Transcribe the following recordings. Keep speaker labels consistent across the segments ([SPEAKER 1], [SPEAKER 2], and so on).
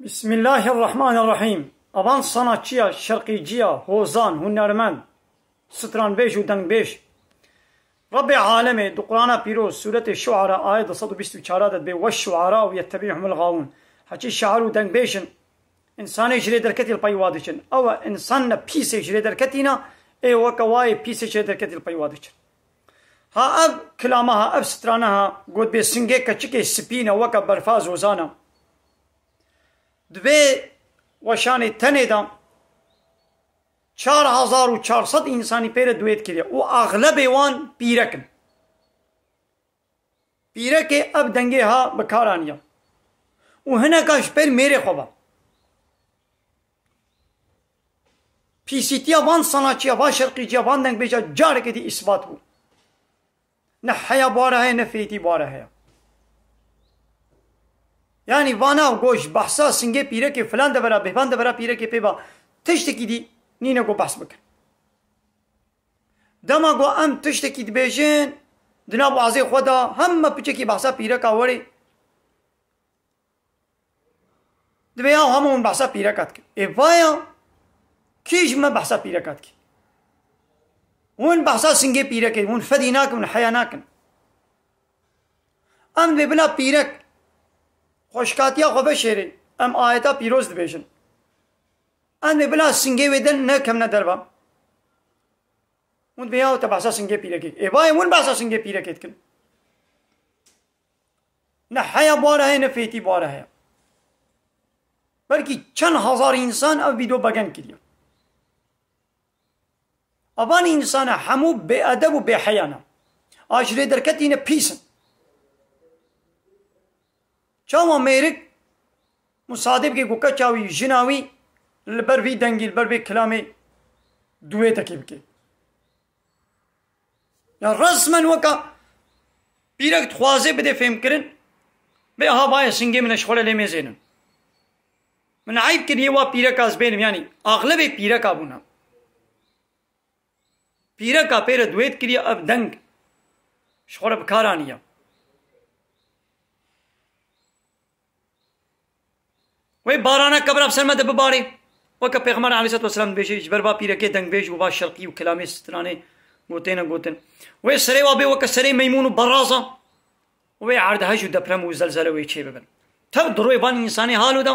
[SPEAKER 1] بسم الله الرحمن الرحيم. أبان صناعية شرقية هوزان هنرمند ستران بيش ودنگ بيش رب عالمي دو قرآن بيروز سورة الشعراء آية 124 بي والشعراء يتبعهم الغاوون حكي الشعر ودنگ بيشن إنسان يجري دركتي البيوادشن أو إنسان بيس يجري دركتينا إيه وكواي بيس يجري دركتي البيوادشن ها أب كلامها أب سترانها قد بسنجي كتشكي سبينا وكا برفاز وزانا دبي وشاني تنيدا 4400 انساني پیر دوید کردیا و اغلب وان پیرکن پیرک اب دنگه ها بکارانیا و هنا کاش پر میره خوبا پیسیتیا وان صناعچیا وان شرقیجیا وان دنگ بیجا جاره که دی اثبات بو نه حیا باره ہے نه فیتی باره ہے يعني وانا وجوش بحثا سنجي بيرك فلان دبرا بهبان دبرا بيرك بيبا تشتكي دي نينا جو بحث بكن دما جو ام تشتكي دبيجين دنابو عزي خدا هم بيجكي بحثا بيرك اوري دبيا هم بحثا بيركاتك ايفايا كيج ما بحثا بيركاتك وين بحثا سنجي بيرك وين فديناك وين حياناك ام بلا بيرك خوشکاتیا خوبه شیری ام آیتا پیروز دبیشن ان بلا سنگی ودن نه کم نه دربا اون بیا تا بحثا سنگی پیرکی ای وای اون بحثا سنگی پیرکیت کن نه حیا باره ہے نه فیتی باره ہے بلکه چند هزار انسان او ویدیو بگن کردیم ابان انسان همو به ادب و به حیانه آجری درکتی نه پیسن چاو میرک مصادب کے گوکا چاوی جناوی البروی دنگی البروی کلامی دوے تکیب کے یا رسمن وکا پیرک خوازے بدے فهم کرن بے هوای سنگے من اشغل لیمے زینن من عیب کریے وا پیرک از بین یعنی اغلب پیرک ابونا پیرک پیر دویت کریے اب دنگ شغل بکارانیا وی بارانا قبر افسر مد بباری وکا پیغمبر علیہ الصلوۃ والسلام بیشی جبر با پیرکے دنگ بیش و با شرقی و کلامی سترانے گوتین گوتن وی سری و بی وکا سری میمون و برازا وی عرض هجو دپرم و زلزله وی چه ببن تب دروی بان انسانی حالو دا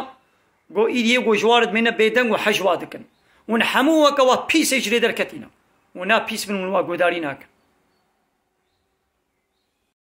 [SPEAKER 1] گو ایدیه گو جوارد من بیدنگ و حجوا دکن ون حمو وکا و پیس اجری در کتینا و نا پیس من و گوداری ناکن